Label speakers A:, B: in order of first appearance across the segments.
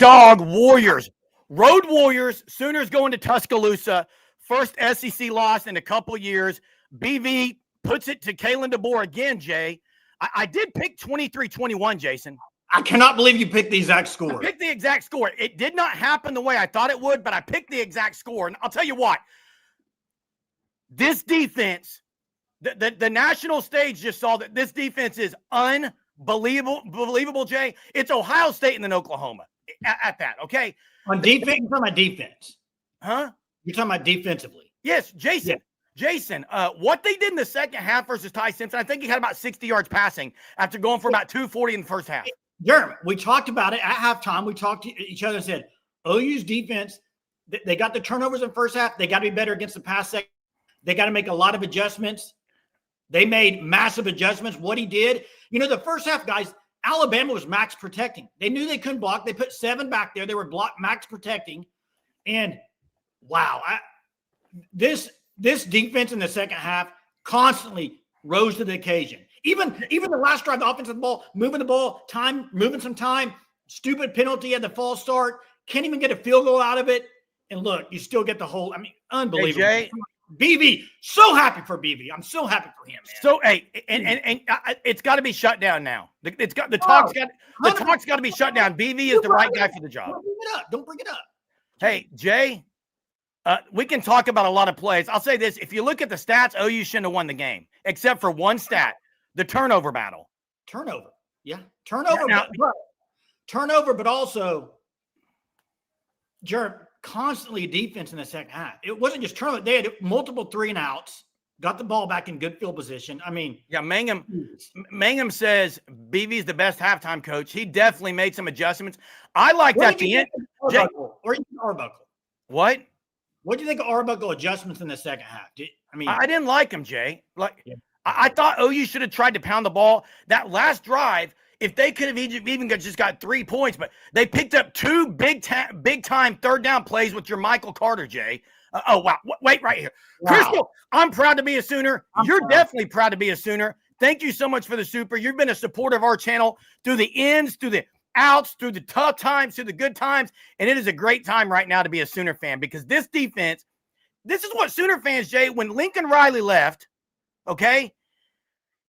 A: dog Warriors. Road Warriors. Sooners going to Tuscaloosa. First SEC loss in a couple years. BV puts it to Kalen DeBoer again, Jay. I did pick 23-21, Jason.
B: I cannot believe you picked the exact score.
A: I picked the exact score. It did not happen the way I thought it would, but I picked the exact score. And I'll tell you what. This defense, the national stage just saw that this defense is unbelievable, Jay. It's Ohio State and then Oklahoma at that, okay?
B: On defense, you're talking about defense.
A: Huh?
B: You're talking about defensively.
A: Yes, Jason. Yeah. Jason, what they did in the second half versus Ty Simpson, I think he had about 60 yards passing after going for about 240 in the first half.
B: Jeremy, we talked about it at halftime. We talked to each other and said, OU's defense, they got the turnovers in the first half. They got to be better against the pass second. They got to make a lot of adjustments. They made massive adjustments. What he did, the first half, guys, Alabama was max protecting. They knew they couldn't block. They put 7 back there. They were max protecting. And, wow, this defense in the second half constantly rose to the occasion. Even the last drive, the offensive ball, moving some time, stupid penalty at the false start, can't even get a field goal out of it. And look, you still get the whole, unbelievable.
A: Hey, Jay,
B: BV, so happy for BV. I'm so happy for him, man.
A: So, hey, and it's got to be shut down now. The talk's got to be shut down. BV is the right guy for the job.
B: Don't bring it up.
A: Hey, Jay, we can talk about a lot of plays. I'll say this. If you look at the stats, OU shouldn't have won the game, except for one stat, the turnover battle.
B: Turnover. Yeah. Turnover.
A: Yeah,
B: turnover, but also, Jared, constantly defense in the second half. It wasn't just turnover. They had multiple 3-and-outs, got the ball back in good field position.
A: Mangum says BV's the best halftime coach. He definitely made some adjustments. I like that at the end.
B: Or Arbuckle.
A: What?
B: What do you think of Arbuckle adjustments in the second half?
A: I didn't like him, Jay. I thought OU should have tried to pound the ball. That last drive, if they could have even just got 3 points, but they picked up 2 big-time third-down plays with your Michael Carter, Jay. Wow. Wait right here. Wow. Crystal, I'm proud to be a Sooner. You're definitely proud to be a Sooner. Thank you so much for the super. You've been a supporter of our channel through the ins, through the outs, through the tough times, through the good times, and it is a great time right now to be a Sooner fan because this defense, this is what Sooner fans, Jay, when Lincoln Riley left, okay,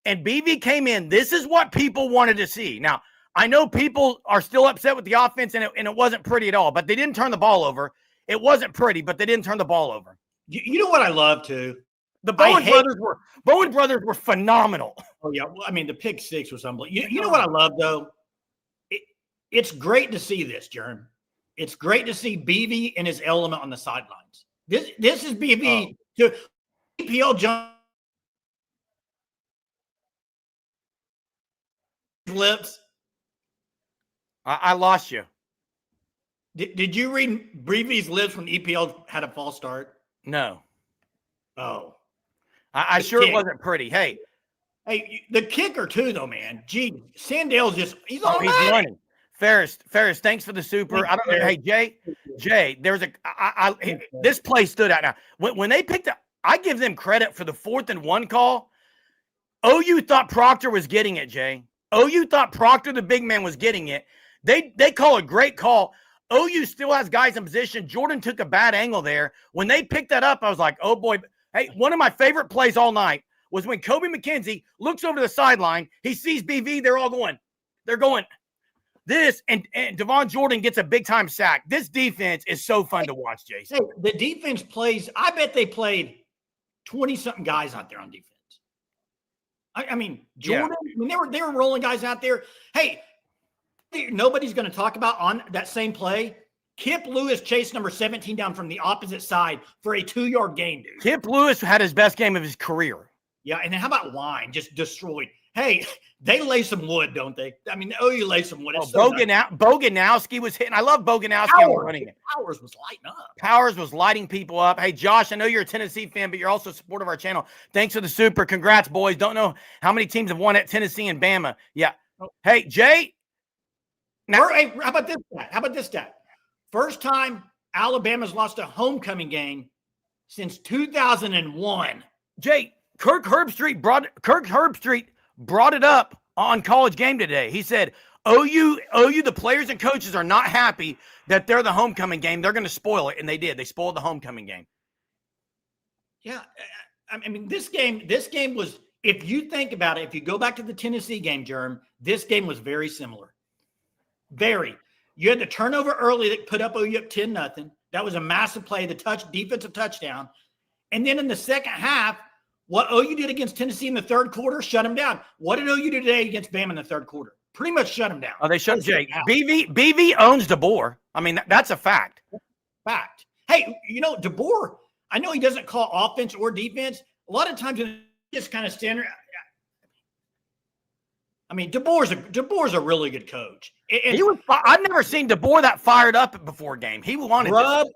A: and BV came in, this is what people wanted to see. Now, I know people are still upset with the offense, and it wasn't pretty at all, but they didn't turn the ball over. It wasn't pretty, but they didn't turn the ball over.
B: You know what I love, too?
A: The Bowen brothers were phenomenal.
B: Oh, yeah. Well, the pick six was unbelievable. You know what I love, though? It's great to see this, Jerm. It's great to see BV in his element on the sidelines. This is BV to EPL jump lips.
A: I lost you.
B: Did you read BV's lips when EPL had a false start?
A: No.
B: Oh.
A: I sure it wasn't pretty. Hey,
B: the kicker too, though, man. Gee, Sandell's he's
A: running. Ferris, thanks for the super. I don't know. Hey, Jay, there's this play stood out. Now, when they picked up, I give them credit for the 4th and 1 call. OU thought Proctor was getting it, Jay. OU thought Proctor, the big man, was getting it. They call a great call. OU still has guys in position. Jordan took a bad angle there. When they picked that up, I was like, oh, boy. Hey, one of my favorite plays all night was when Kobe McKenzie looks over the sideline. He sees BV. They're going this, and Devon Jordan gets a big-time sack. This defense is so fun to watch, Jason.
B: Hey, the defense plays – I bet they played 20-something guys out there on defense. Jordan, they were rolling guys out there. Hey, nobody's going to talk about on that same play. Kip Lewis chased number 17 down from the opposite side for a 2-yard gain, dude.
A: Kip Lewis had his best game of his career.
B: Yeah, and then how about Wine just destroyed? Hey, they lay some wood, don't they? OU lay some wood.
A: Boganowski was hitting. I love Boganowski on running it.
B: Powers was lighting up.
A: Powers was lighting people up. Hey, Josh, I know you're a Tennessee fan, but you're also a supporter of our channel. Thanks for the super. Congrats, boys. Don't know how many teams have won at Tennessee and Bama. Yeah. Hey, Jay.
B: Now, how about this stat? First time Alabama's lost a homecoming game since 2001.
A: Jay, Kirk Herbstreit brought it up on College Game today. He said, OU, the players and coaches are not happy that they're the homecoming game. They're going to spoil it, and they did. They spoiled the homecoming game.
B: Yeah, I mean, this game was, if you think about it, if you go back to the Tennessee game, Germ, this game was very similar. Very. You had the turnover early that put up OU up 10-0. That was a massive play, the defensive touchdown. And then in the second half, what OU did against Tennessee in the third quarter, shut them down. What did OU do today against Bama in the third quarter? Pretty much shut them down.
A: Oh, they shut Jake. BV owns DeBoer. I mean, that's a fact.
B: Fact. Hey, DeBoer, I know he doesn't call offense or defense. A lot of times it's just kind of standard. I mean, DeBoer's a really good coach.
A: I've never seen DeBoer that fired up before a game. He wanted
B: Grubb.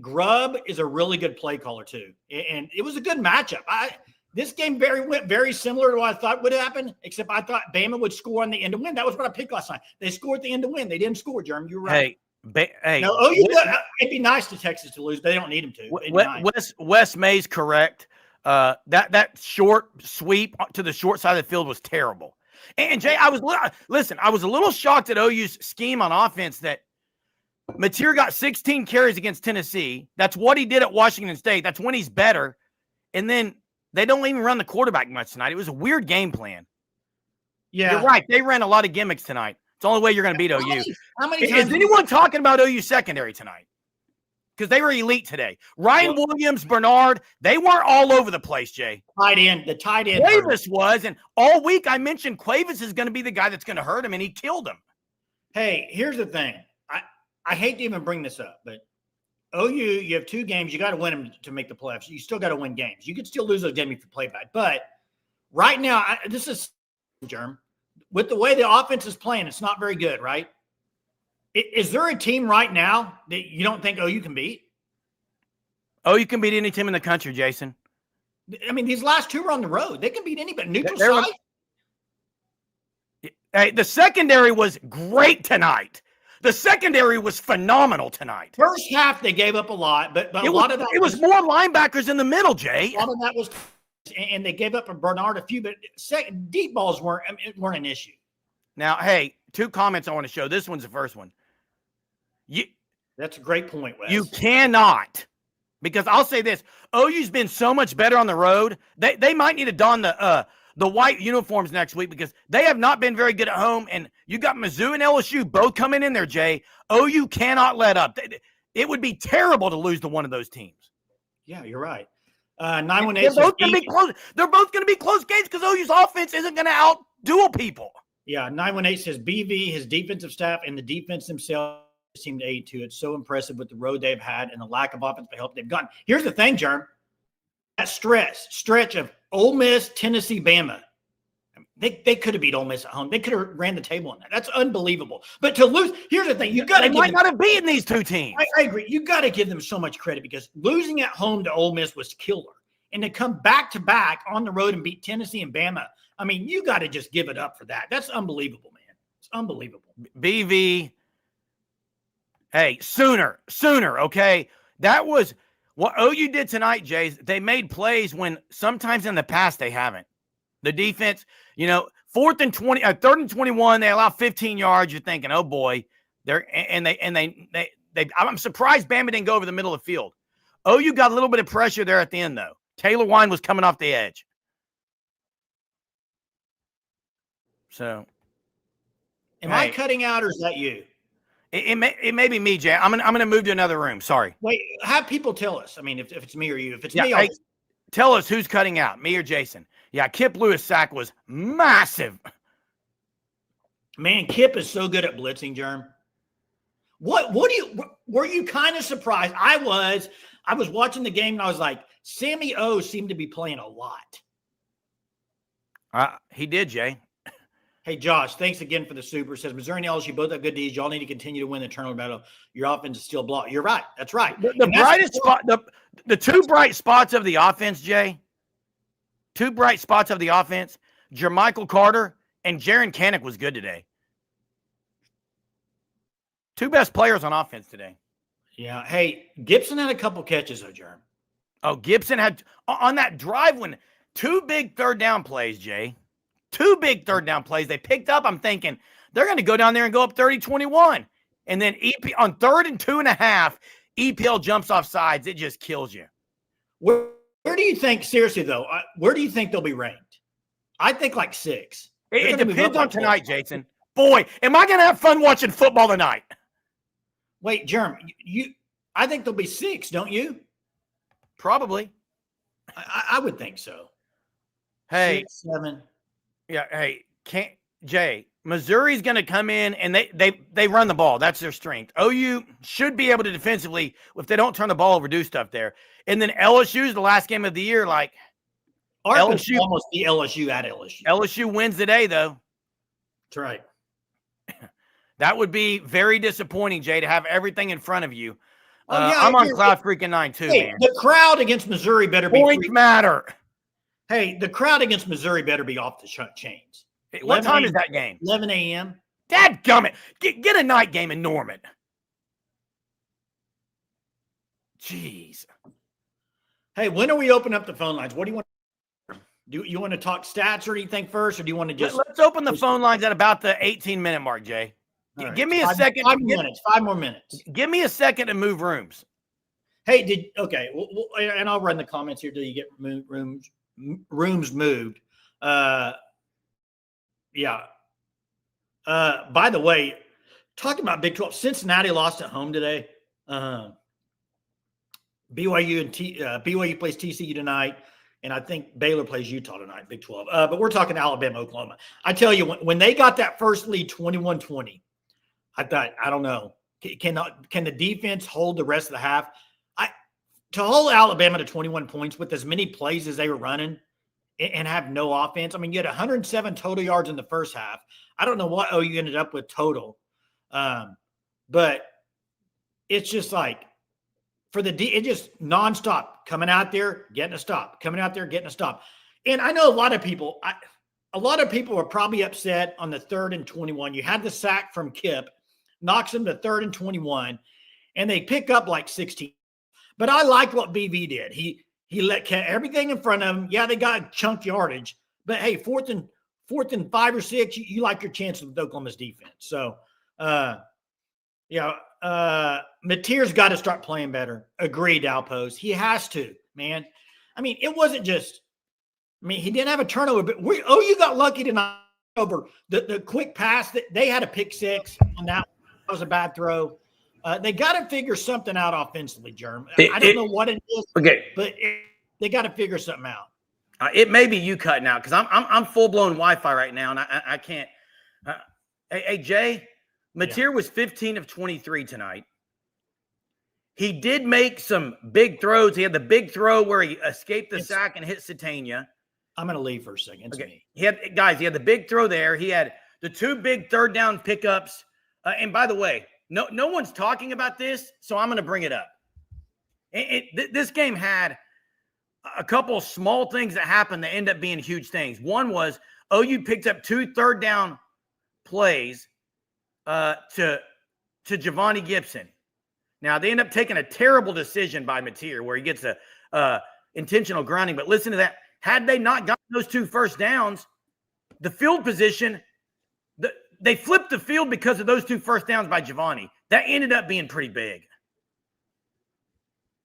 B: Grubb is a really good play caller too, and it was a good matchup. This game went very similar to what I thought would happen, except I thought Bama would score on the end to win. That was what I picked last night. They scored at the end to win. They didn't score, Jeremy. You're right.
A: Hey,
B: no, it'd be nice to Texas to lose, but they don't need them to.
A: Wes May's correct. That short sweep to the short side of the field was terrible. And Jay, I was a little shocked at OU's scheme on offense that Mateer got 16 carries against Tennessee. That's what he did at Washington State. That's when he's better. And then they don't even run the quarterback much tonight. It was a weird game plan.
B: Yeah.
A: You're right. They ran a lot of gimmicks tonight. It's the only way you're going to beat OU.
B: How many times
A: is anyone talking about OU secondary tonight? Because they were elite today. Ryan Williams, Bernard, they weren't all over the place, Jay.
B: The tight end.
A: Cuevas was, and all week I mentioned Cuevas is going to be the guy that's going to hurt him, and he killed him.
B: Hey, here's the thing. I hate to even bring this up, but OU, you have two games. You got to win them to make the playoffs. You still got to win games. You could still lose those games if you play bad. But right now, this is Germ. With the way the offense is playing, it's not very good, right? Is there a team right now that you don't think OU can beat?
A: OU can beat any team in the country, Jason.
B: I mean, these last two were on the road. They can beat anybody. Neutral site.
A: Hey, the secondary was great tonight. The secondary was phenomenal tonight.
B: First half, they gave up a lot, but a lot of that
A: was more linebackers in the middle, Jay.
B: A lot of that was, and they gave up a Bernard a few, but deep balls weren't an issue.
A: Now, hey, two comments I want to show. This one's the first one.
B: That's a great point, Wes.
A: You cannot, because I'll say this: OU's been so much better on the road. They might need to don the white uniforms next week because they have not been very good at home. And you got Mizzou and LSU both coming in there, Jay. OU cannot let up. It would be terrible to lose to one of those teams.
B: Yeah, you're right. 918.
A: They're both going to be close. They're both going to be close games because OU's offense isn't going to out-duel people.
B: Yeah, 918 says BV, his defensive staff, and the defense themselves seem to aid to it. So impressive with the road they've had and the lack of offensive help they've gotten. Here's the thing, Jerm. That stretch of Ole Miss, Tennessee, Bama. I mean, they could have beat Ole Miss at home. They could have ran the table on that. That's unbelievable. But to lose, here's the thing: you got to
A: might not have beaten these two teams.
B: I agree. You got to give them so much credit because losing at home to Ole Miss was killer, and to come back to back on the road and beat Tennessee and Bama. I mean, you got to just give it up for that. That's unbelievable, man. It's unbelievable.
A: BV. Hey, sooner. Okay, that was. What OU did tonight, Jay, they made plays when sometimes in the past they haven't. The defense, 3rd and 21, they allow 15 yards. You're thinking, oh boy, I'm surprised Bama didn't go over the middle of the field. OU got a little bit of pressure there at the end, though. Taylor Wine was coming off the edge. So,
B: am I cutting out or is that you?
A: It may be me, Jay. I'm gonna move to another room. Sorry.
B: Wait, have people tell us. I mean, if it's me or you. If it's me,
A: tell us who's cutting out, me or Jason. Yeah, Kip Lewis' sack was massive.
B: Man, Kip is so good at blitzing, Germ. Were you kind of surprised? I was watching the game and I was like, Sammy O seemed to be playing a lot.
A: He did, Jay.
B: Hey, Josh, thanks again for the super. Says, Missouri and LSU both have good Ds. Y'all need to continue to win the turnover battle. Your offense is still blocked. You're right. That's right.
A: The brightest spot, the two bright spots of the offense, Jay, Jermichael Carter and Jaron Canick was good today. Two best players on offense today.
B: Yeah. Hey, Gibson had a couple catches, though, Jerm.
A: Oh, Gibson had, on that drive when two big third down plays, Jay. Two big third down plays they picked up. I'm thinking they're going to go down there and go up 30-21. And then on 3rd and 2.5, EPL jumps off sides. It just kills you.
B: Where do you think, seriously, though, where do you think they'll be ranked? I think like 6.
A: It depends on tonight, Jason. Boy, am I going to have fun watching football tonight.
B: Wait, Jerm, I think they'll be 6, don't you?
A: Probably.
B: I would think so.
A: Hey.
B: 6, 7.
A: Yeah, hey, Jay, Missouri's going to come in, and they run the ball. That's their strength. OU should be able to defensively, if they don't turn the ball over, do stuff there. And then LSU's the last game of the year, like
B: LSU almost be LSU at LSU.
A: LSU wins the day, though.
B: That's right.
A: That would be very disappointing, Jay, to have everything in front of you.
B: Oh, yeah,
A: I'm on Cloud Freaking 9 too,
B: man. The crowd against Missouri better be
A: points matter.
B: Hey, the crowd against Missouri better be off the chains.
A: What time is that game?
B: 11 a.m.
A: Dadgummit. Get a night game in Norman. Jeez.
B: Hey, when are we opening up the phone lines? What do you want? Do you want to talk stats or anything first, or do you want to just
A: let's open the phone lines at about the 18-minute mark, Jay? Right. Give me a second.
B: 5 minutes. 5 more minutes.
A: Give me a second to move rooms.
B: Hey, and I'll run the comments here till you get rooms moved. Yeah. By the way, talking about Big 12, Cincinnati lost at home today. BYU plays TCU tonight, and I think Baylor plays Utah tonight, Big 12. But we're talking Alabama, Oklahoma. I tell you, when they got that first lead, 21-20, I thought, I don't know, can the defense hold the rest of the half? To hold Alabama to 21 points with as many plays as they were running and have no offense. I mean, you had 107 total yards in the first half. I don't know what OU ended up with total, but it's just like it just nonstop coming out there, getting a stop, coming out there, getting a stop. And I know a lot of people were probably upset on the 3rd and 21. You had the sack from Kip, knocks them to 3rd and 21, and they pick up like 16. But I like what BV did. He let everything in front of him. Yeah, they got chunk yardage, but hey, fourth and 5 or 6, you like your chances with Oklahoma's defense. So, Mateer's got to start playing better. Agreed, Alpos. He has to, man. I mean, it wasn't just. I mean, he didn't have a turnover, but you got lucky tonight over the quick pass that they had a pick 6 on that. That was a bad throw. They got to figure something out offensively, Jerm. I don't know what it is, but they got to figure something out.
A: It may be you cutting out because I'm full blown Wi-Fi right now, and I can't. Hey, Jay, Mateer was 15 of 23 tonight. He did make some big throws. He had the big throw where he escaped the sack and hit Satania.
B: I'm going to leave for a second.
A: Okay. He had the big throw there. He had the 2 big 3rd down pickups. And by the way, no one's talking about this, so I'm going to bring it up. This game had a couple of small things that happened that end up being huge things. One was OU picked up 2 3rd down plays to Giovanni Gibson. Now, they end up taking a terrible decision by Mateer where he gets a intentional grounding. But listen to that. Had they not gotten those 2 first downs, the field position, they flipped the field because of those 2 first downs by Giovanni. That ended up being pretty big.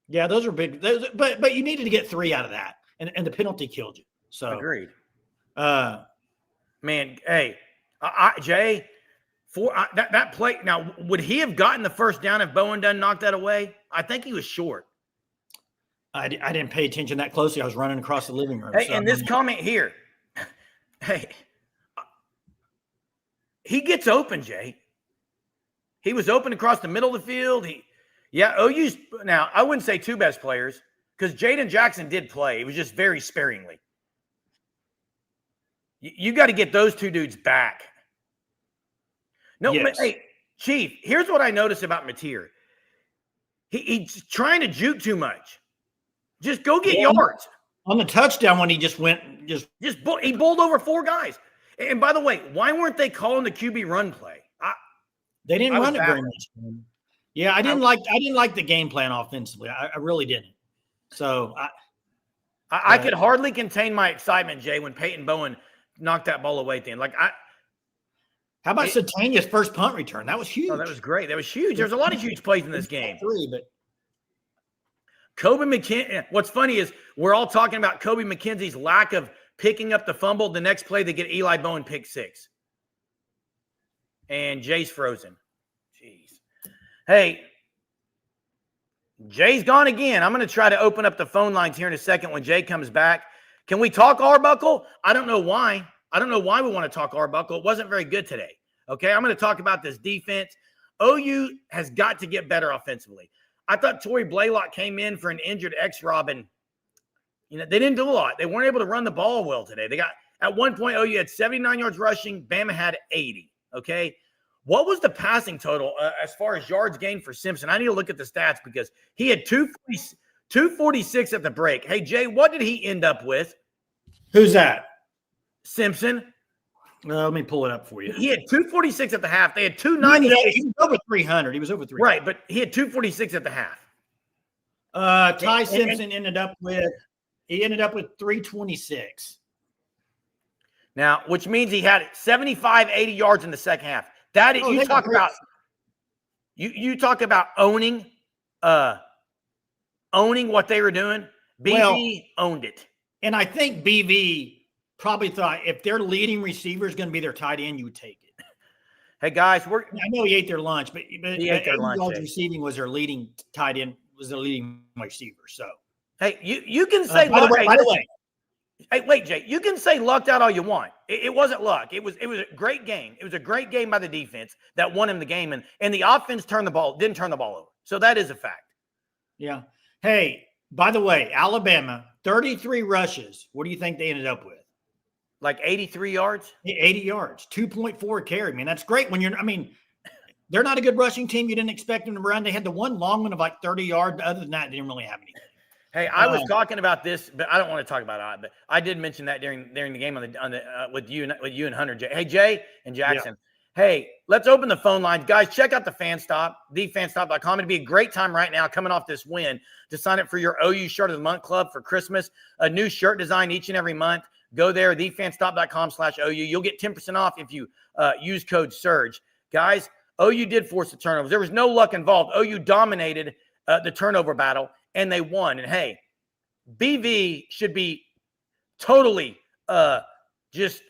B: Yeah, those are big. But you needed to get 3 out of that, and the penalty killed you. So
A: agreed. Man, hey, Jay, that play. Now, would he have gotten the first down if Bowen done knocked that away? I think he was short.
B: I didn't pay attention that closely. I was running across the living room.
A: Hey, and this comment here, hey, he gets open, Jay. He was open across the middle of the field. OU's now, I wouldn't say 2 best players because Jaden Jackson did play. It was just very sparingly. You got to get those 2 dudes back. No, yes. Hey, Chief, here's what I noticed about Mateer. He's trying to juke too much. Just go get yards.
B: On the touchdown when he just went,
A: he bowled over 4 guys. And by the way, why weren't they calling the QB run play?
B: They didn't run it very much. Yeah, I didn't like the game plan offensively. I really didn't. So
A: I could hardly contain my excitement, Jay, when Peyton Bowen knocked that ball away at the end. Like
B: How about Satania's first punt return? That was huge.
A: Oh, that was great. That was huge. There was a lot of huge plays in this game.
B: But
A: Kobe McKenzie. What's funny is we're all talking about Kobe McKenzie's lack of picking up the fumble. The next play, they get Eli Bowen pick 6. And Jay's frozen. Jeez. Hey, Jay's gone again. I'm going to try to open up the phone lines here in a second when Jay comes back. Can we talk Arbuckle? I don't know why. I don't know why we want to talk Arbuckle. It wasn't very good today. Okay, I'm going to talk about this defense. OU has got to get better offensively. I thought Torrey Blaylock came in for an injured X-Robin. You know, they didn't do a lot. They weren't able to run the ball well today. They got, at one point, OU had 79 yards rushing. Bama had 80. Okay, what was the passing total as far as yards gained for Simpson? I need to look at the stats because he had 246 at the break. Hey, Jay, what did he end up with?
B: Who's that?
A: Simpson.
B: Let me pull it up for you.
A: He had 246 at the half. They had 296.
B: He was over 300. He was over 300.
A: Right, but he had 246 at the half.
B: Ty Simpson ended up with 326.
A: Now, which means he had 75, 80 yards in the second half. That is, you talk about owning what they were doing. BV owned it.
B: And I think BV probably thought if their leading receiver is going to be their tight end, you would take it.
A: Hey guys, I
B: know he ate their lunch, but
A: he ate their lunch.
B: Receiving was their leading tight end, was their leading receiver. So
A: hey, you can say
B: by the way.
A: Hey, wait, Jay. You can say lucked out all you want. It wasn't luck. It was a great game. It was a great game by the defense that won him the game, and the offense didn't turn the ball over. So that is a fact.
B: Yeah. Hey, by the way, Alabama 33 rushes. What do you think they ended up with?
A: Like 83 yards?
B: 80 yards, 2.4 carry. Man, that's great. They're not a good rushing team. You didn't expect them to run. They had the one long one of like 30 yards. Other than that, they didn't really have anything.
A: Hey, I was talking about this, but I don't want to talk about it. But I did mention that during the game with you and Hunter. Hey, Jay and Jackson. Yeah. Hey, let's open the phone lines, guys. Check out the FanStop, thefanstop.com. It'd be a great time right now, coming off this win, to sign up for your OU Shirt of the Month Club for Christmas. A new shirt design each and every month. Go there, thefanstop.com/OU. You'll get 10% off if you use code SURGE. Guys, OU did force the turnovers. There was no luck involved. OU dominated the turnover battle, and they won. And, hey, BV should be totally just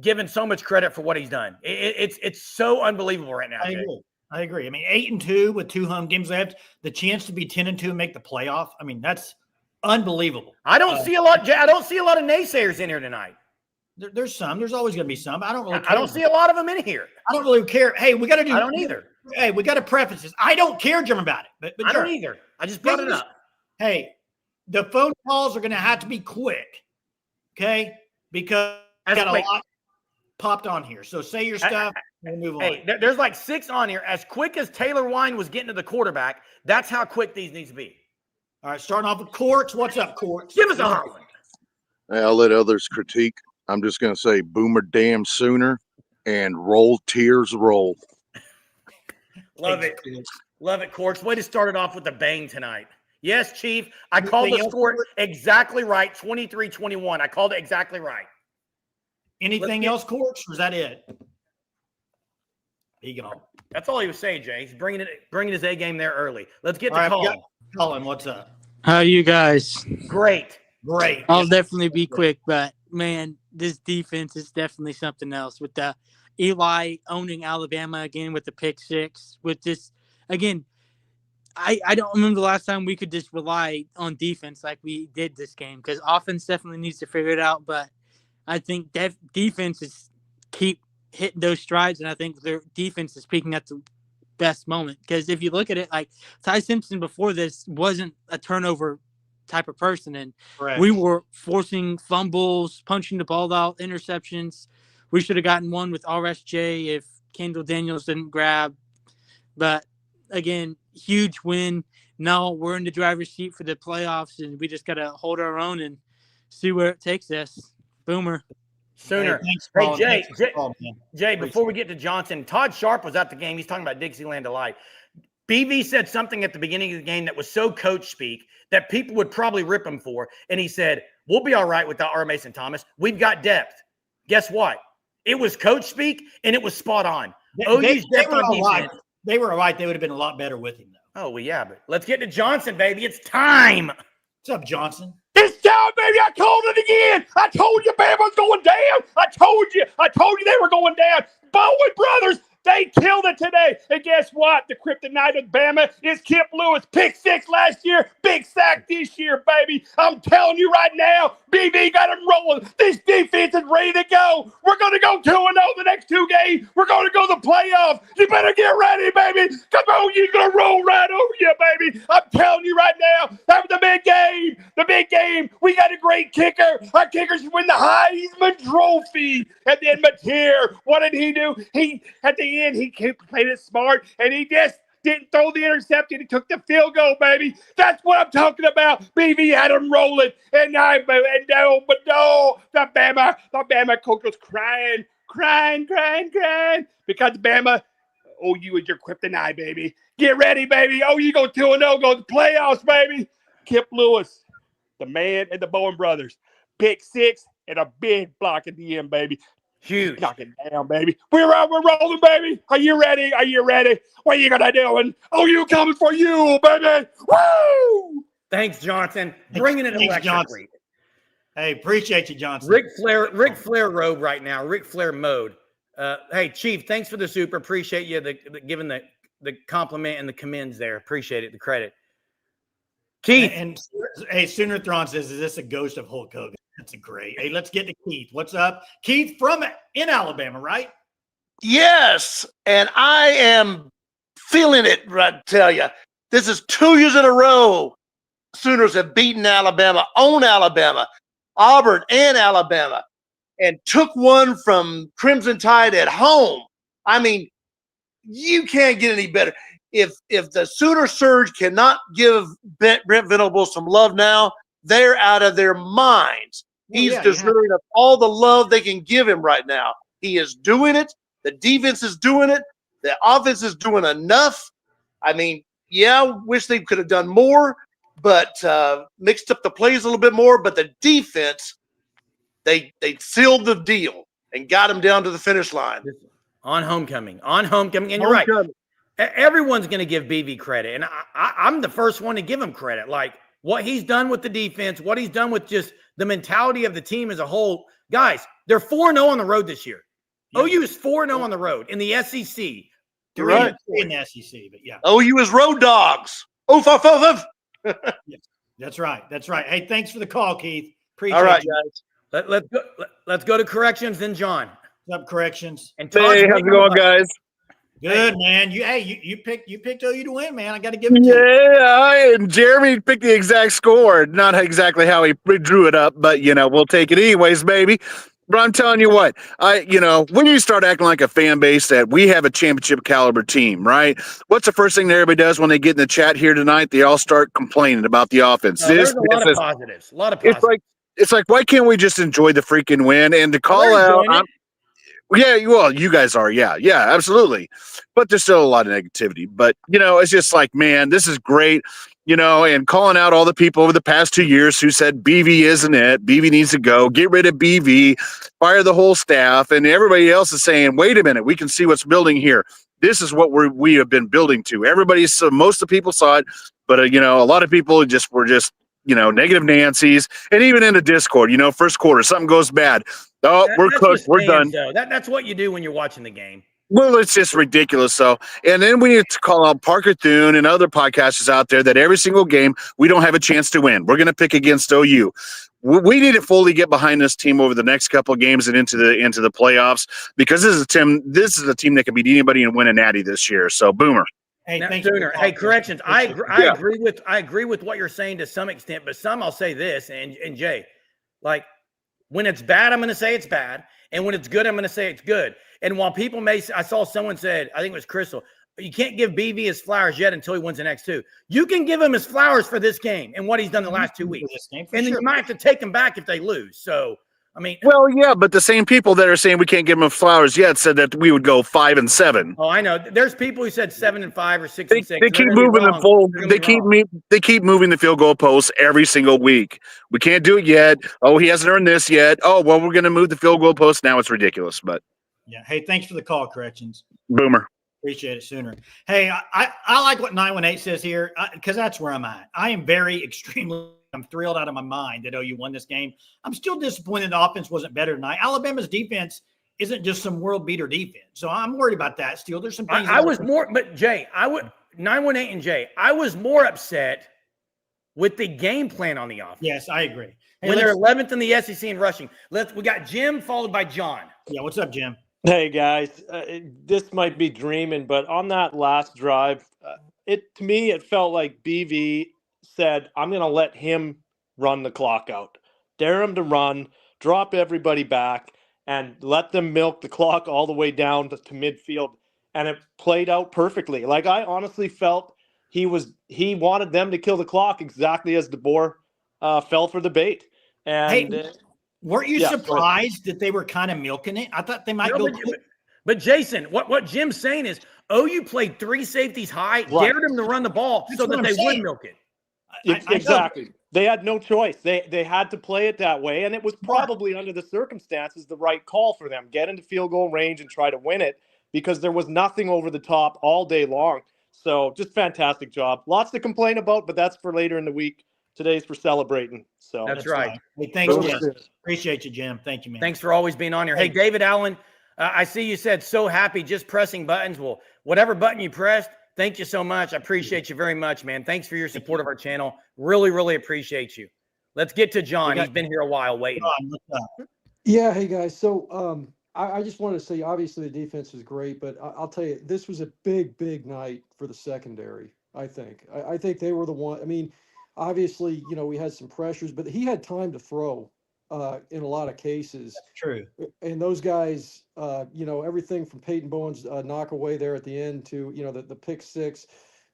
A: given so much credit for what he's done. It's so unbelievable right now.
B: I agree. I mean, 8-2 with 2 home games left, the chance to be 10-2 and make the playoff. I mean, that's unbelievable.
A: I don't see a lot. I don't see a lot of naysayers in here tonight.
B: There's some. There's always going to be some. I don't really care.
A: I don't see a lot of them in here.
B: I don't really care. Hey, we got to do.
A: I don't either.
B: Hey, we got to preface this. I don't care, Jim, about it. But
A: I don't either. I just brought it up.
B: Hey, the phone calls are going to have to be quick, okay? Because I got a lot popped on here. So say your stuff and we'll move on.
A: Hey, there's like 6 on here. As quick as Taylor Wine was getting to the quarterback, that's how quick these need to be.
B: All right, starting off with Courts. What's up, Courts?
A: Give us a holler.
C: Hey, I'll let others critique. I'm just going to say Boomer damn Sooner and roll tears roll.
A: Love it. Love it, Courts. Way to start it off with a bang tonight. Yes, Chief. I called the score exactly right, 23-21. I called it exactly right.
B: Anything else, Courts, or is that it? He gone.
A: That's all he was saying, Jay. He's bringing his A game there early. Let's get to Colin.
B: Colin, what's up?
D: How are you guys?
A: Great.
D: I'll definitely be quick, but man, this defense is definitely something else. With the Eli owning Alabama again with the pick 6, with this again. I don't remember the last time we could just rely on defense like we did this game, because offense definitely needs to figure it out. But I think defense is keep hitting those strides, and I think their defense is peaking at the best moment. Because if you look at it, like Ty Simpson before this wasn't a turnover type of person, and we were forcing fumbles, punching the ball out, interceptions. We should have gotten one with RSJ if Kendall Daniels didn't grab. But again, huge win. Now we're in the driver's seat for the playoffs, and we just got to hold our own and see where it takes us. Boomer.
A: Sooner. Hey, Jay, before we get to Johnson, Todd Sharp was at the game. He's talking about Dixieland Delight. BV said something at the beginning of the game that was so coach speak that people would probably rip him for. And he said, we'll be all right without R. Mason Thomas. We've got depth. Guess what? It was coach speak, and it was spot on.
B: They
A: OU's
B: were
A: definitely
B: all right.
A: defense.
B: They were all right. They would have been a lot better with him, though.
A: Oh, well, yeah, but let's get to Johnson, baby. It's time.
B: What's up, Johnson?
E: It's time, baby. I called it again. I told you Bama's going down. I told you they were going down. Bowen brothers, they killed it today. And guess what? The kryptonite of Bama is Kip Lewis. Pick 6 last year, big sack this year, baby. I'm telling you right now, BB got him rolling. This defense is ready to go. We're going to go 2-0 the next 2 games. We're going to go to the playoffs. You better get ready, baby. Come on, you're going to roll right over you, baby. I'm telling you right now, that was the big game. The big game. We got a great kicker. Our kickers win the Heisman Trophy. And then Mateer, what did he do? At the end, he played it smart, and he just didn't throw the interception. He took the field goal, baby. That's what I'm talking about. BB had him rolling, the Bama coach was crying because Bama, OU is your kryptonite, baby. Get ready, baby. OU go 2-0, go to the playoffs, baby. Kip Lewis, the man, and the Bowen brothers. Pick 6 and a big block at the end, baby.
A: Huge.
E: Knock it down, baby. We're rolling, baby. Are you ready? What are you gonna do? And you coming for you, baby. Woo!
A: Thanks, Johnson. Bringing it electric.
B: Johnson. Hey, appreciate you, Johnson.
A: Ric Flair robe right now. Ric Flair mode. Hey, Chief, thanks for the super. Appreciate you giving the compliment and the commends there. Appreciate it, the credit. Keith.
B: And hey, Sooner Thrawn says, is this a ghost of Hulk Hogan? That's great. Hey, let's get to Keith. What's up? Keith in Alabama, right?
F: Yes, and I am feeling it, I tell you. This is 2 years in a row Sooners have beaten Alabama, own Alabama, Auburn, and Alabama, and took one from Crimson Tide at home. I mean, you can't get any better. If the Sooner Surge cannot give Brent Venables some love now, they're out of their minds. He's deserving of all the love they can give him right now. He is doing it. The defense is doing it. The offense is doing enough. I mean, wish they could have done more, but mixed up the plays a little bit more. But the defense, they sealed the deal and got him down to the finish line.
A: On homecoming. And you're right. Everyone's going to give BV credit. And I'm the first one to give him credit. Like, what he's done with the defense, what he's done with just the mentality of the team as a whole. Guys, they're 4-0 on the road this year. Yeah. OU is 4-0 on the road in the SEC.
B: You're right. In the SEC, but yeah.
F: OU is road dogs.
B: Yes, that's right. Hey, thanks for the call, Keith. Appreciate
F: All right,
B: you.
F: guys.
A: Let's go to corrections, then John.
B: What's up, corrections?
A: And
G: hey, how's it going, guys?
B: Good, man. You picked OU to win, man. I got to give it to you.
G: Yeah, and Jeremy picked the exact score. Not exactly how he drew it up, but, we'll take it anyways, baby. But I'm telling you what, when you start acting like a fan base that we have a championship caliber team, right? What's the first thing that everybody does when they get in the chat here tonight? They all start complaining about the offense.
A: There's a lot of positives.
G: It's like, why can't we just enjoy the freaking win and to call out? Yeah, well, you guys are. Yeah, absolutely. But there's still a lot of negativity. But, it's just like, man, this is great, and calling out all the people over the past 2 years who said BV isn't it. BV needs to go. Get rid of BV. Fire the whole staff. And everybody else is saying, wait a minute, we can see what's building here. This is what we have been building to. Most of the people saw it, but, a lot of people were just negative Nancy's. And even in the Discord, first quarter, something goes bad. Oh, we're cooked. We're done.
A: That's what you do when you're watching the game.
G: Well, it's just ridiculous. So, and then we need to call out Parker Thune and other podcasters out there that every single game we don't have a chance to win. We're going to pick against OU. We need to fully get behind this team over the next couple of games and into the playoffs because this is a team that can beat anybody and win a natty this year. So, Boomer.
B: Hey,
A: Hey, corrections. I agree with what you're saying to some extent, but some I'll say this, and Jay, like, when it's bad, I'm going to say it's bad. And when it's good, I'm going to say it's good. And while people I saw someone said, I think it was Crystal, you can't give BV his flowers yet until he wins the next 2. You can give him his flowers for this game and what he's done the last 2 weeks. And then you might have to take him back if they lose. So, I mean.
G: Well, yeah, but the same people that are saying we can't give him flowers yet said that we would go 5-7.
A: Oh, I know. There's people who said 7-5 or 6-6.
G: They keep moving the full. They keep moving the field goal posts every single week. We can't do it yet. Oh, he hasn't earned this yet. Oh, well, we're going to move the field goal post now. It's ridiculous, but
B: Yeah. Hey, thanks for the call, Corrections.
G: Boomer.
B: Appreciate it, Sooner. Hey, I like what 918 says here because that's where I'm at. I am I'm thrilled out of my mind that OU won this game. I'm still disappointed the offense wasn't better tonight. Alabama's defense isn't just some world beater defense. So I'm worried about that still. There's some things.
A: I was more, but Jay, 918 and Jay, I was more upset with the game plan on the offense.
B: Yes, I agree. Hey,
A: When they're 11th in the SEC in rushing. We got Jim followed by John.
B: Yeah, what's up, Jim?
H: Hey guys, this might be dreaming, but on that last drive, to me it felt like BV said, "I'm going to let him run the clock out, dare him to run, drop everybody back, and let them milk the clock all the way down to midfield." And it played out perfectly. Like I honestly felt he wanted them to kill the clock exactly as DeBoer fell for the bait. And
B: hey, weren't you surprised that they were kind of milking it? I thought they might go.
A: But Jason, what Jim's saying is OU played 3 safeties high, dared them to run the ball so that they would milk it.
H: Exactly. They had no choice. They had to play it that way, and it was probably under the circumstances the right call for them. Get into field goal range and try to win it because there was nothing over the top all day long. So just fantastic job. Lots to complain about, but that's for later in the week. Today's for celebrating. So
A: that's right.
B: Hey, thanks, Jim. Appreciate you, Jim. Thank you, man.
A: Thanks for always being on here. Hey, David Allen, I see you said so happy just pressing buttons. Well, whatever button you pressed, thank you so much. I appreciate you very much, man. Thanks for your support of our channel. Really, really appreciate you. Let's get to John. He's been here a while waiting.
I: Yeah, hey guys. So I just wanted to say, obviously the defense was great, but I'll tell you, this was a big, big night for the secondary. I think they were the one. I mean, obviously, we had some pressures, but he had time to throw in a lot of cases.
B: That's true.
I: And those guys, everything from Peyton Bowen's knock away there at the end to, the pick six,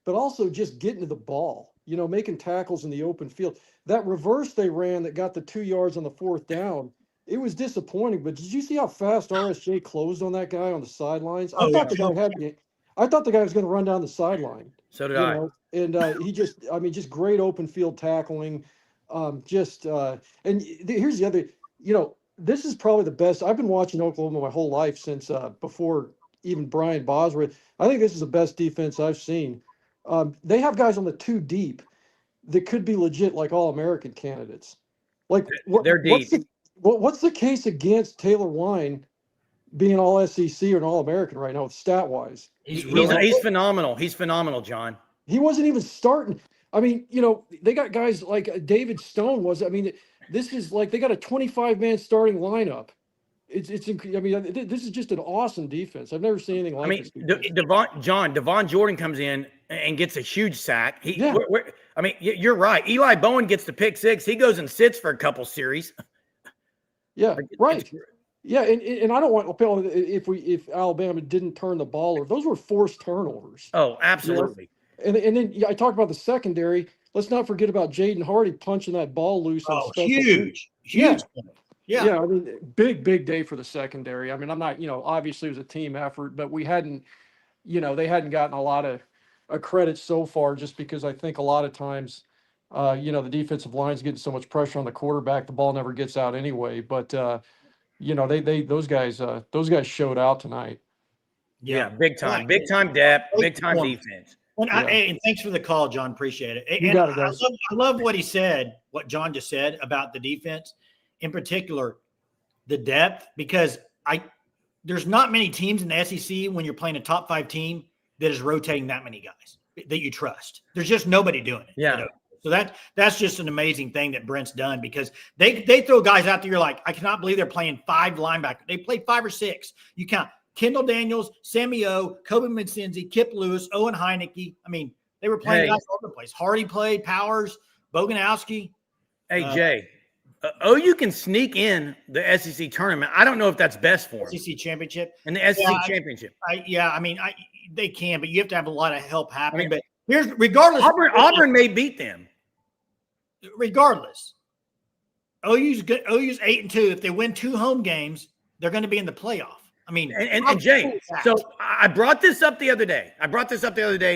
I: but also just getting to the ball, making tackles in the open field. That reverse they ran that got the 2 yards on the 4th down, it was disappointing. But did you see how fast RSJ closed on that guy on the sidelines? I thought the guy was going to run down the sideline.
A: So did I.
I: And he just great open field tackling. And here's the other, this is probably the best. I've been watching Oklahoma my whole life since before even Brian Bosworth. I think this is the best defense I've seen. They have guys on the 2 deep that could be legit, like All-American candidates. Like
A: they're deep.
I: What's the case against Taylor Wine being all SEC or an All-American right now, stat wise?
A: He's phenomenal. He's phenomenal, John.
I: He wasn't even starting. I mean, they got guys like David Stone was. I mean, this is like they got a 25-man starting lineup. This is just an awesome defense. I've never seen anything like this.
A: Devon Jordan comes in and gets a huge sack. You're right. Eli Bowen gets the pick six. He goes and sits for a couple series.
I: Yeah, right. Yeah, and I don't want if Alabama didn't turn the ball over. Those were forced turnovers.
A: Oh, absolutely.
I: And then I talked about the secondary. Let's not forget about Jaden Hardy punching that ball loose.
B: Huge.
I: Yeah. I mean, big day for the secondary. I mean, I'm not, obviously it was a team effort, but we hadn't, they hadn't gotten a lot of credit so far just because I think a lot of times, the defensive line's getting so much pressure on the quarterback, the ball never gets out anyway. But, those guys showed out tonight.
A: Yeah, big time depth, big time defense.
B: And thanks for the call, John. Appreciate it.
I: You got it, guys.
B: I love what he said, what John just said about the defense, in particular, the depth, because there's not many teams in the SEC when you're playing a top 5 team that is rotating that many guys that you trust. There's just nobody doing it.
A: Yeah.
B: So that's just an amazing thing that Brent's done because they throw guys out there. You're like, I cannot believe they're playing 5 linebackers. They played 5 or 6. You count Kendall Daniels, Sammy O, Kobe McSenzie, Kip Lewis, Owen Heineke. I mean, they were playing guys all over the place. Hardy played, Powers, Boganowski.
A: Hey, Jay, OU can sneak in the SEC tournament. I don't know if that's best for them.
B: SEC championship.
A: And the SEC championship.
B: They can, but you have to have a lot of help happening. But regardless.
A: Auburn may beat them.
B: Regardless. OU's 8-2. If they win 2 home games, they're going to be in the playoff. I mean,
A: and Jay, so I brought this up the other day. And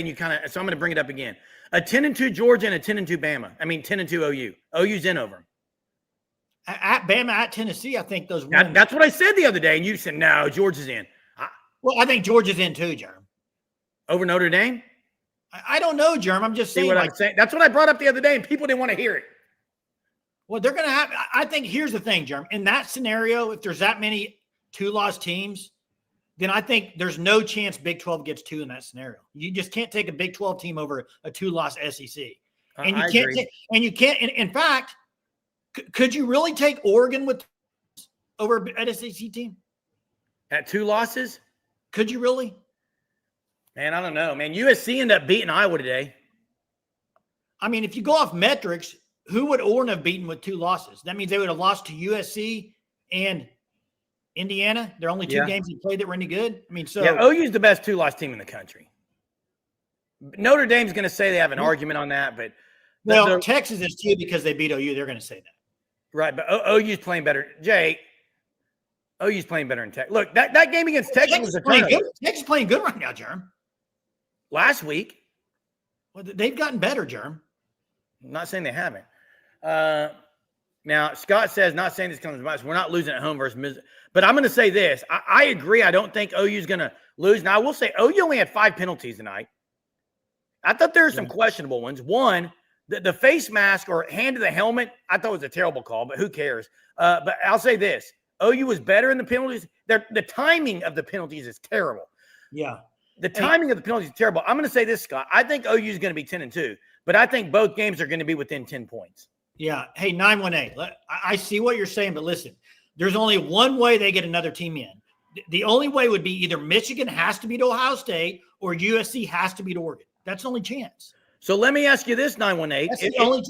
A: you so I'm going to bring it up again. A 10-2 Georgia and a 10-2 Bama. I mean, 10-2 OU. OU's in over them.
B: At Bama, at Tennessee, I think those wins.
A: That's what I said the other day, and you said, no, George is in.
B: Well, I think Georgia's in too, Jerm.
A: Over Notre Dame?
B: I don't know, Jerm. I'm just saying.
A: See what I'm saying? That's what I brought up the other day, and people didn't want to hear it.
B: Well, they're going to have – I think here's the thing, Jerm. In that scenario, if there's that many two-loss teams, then I think there's no chance Big 12 gets 2 in that scenario. You just can't take a Big 12 team over a 2-loss SEC. And you can't take – and you can't – in fact, could you really take Oregon over an SEC team?
A: At 2 losses?
B: Could you really?
A: Man, I don't know. Man, USC ended up beating Iowa today.
B: I mean, if you go off metrics, who would Oregon have beaten with 2 losses? That means they would have lost to USC and Indiana. They're only 2 games they played that were any good. I mean, so
A: yeah, OU's the best 2-loss team in the country. Notre Dame's going to say they have an argument on that, but
B: Texas is too because they beat OU. They're going to say that,
A: right? But OU's playing better. Jay, OU's playing better in Texas. Look, that game against Texas was a
B: playing good. Texas is playing good right now, Jerm.
A: Last week,
B: well, they've gotten better, Jerm.
A: I'm not saying they haven't. Now, Scott says, not saying this comes to us. We're not losing at home versus Missouri. But I'm going to say this. I agree. I don't think OU's going to lose. Now, I will say OU only had 5 penalties tonight. I thought there were some questionable ones. One, the face mask or hand to the helmet, I thought was a terrible call, but who cares? But I'll say this. OU was better in the penalties. The timing of the penalties is terrible.
B: Yeah.
A: The timing of the penalties is terrible. I'm going to say this, Scott. I think OU is going to be 10-2, but I think both games are going to be within 10 points.
B: Yeah. Hey, 918. I see what you're saying, but listen, there's only one way they get another team in. The only way would be either Michigan has to beat Ohio State or USC has to beat Oregon. That's the only chance.
A: So let me ask you this, 918.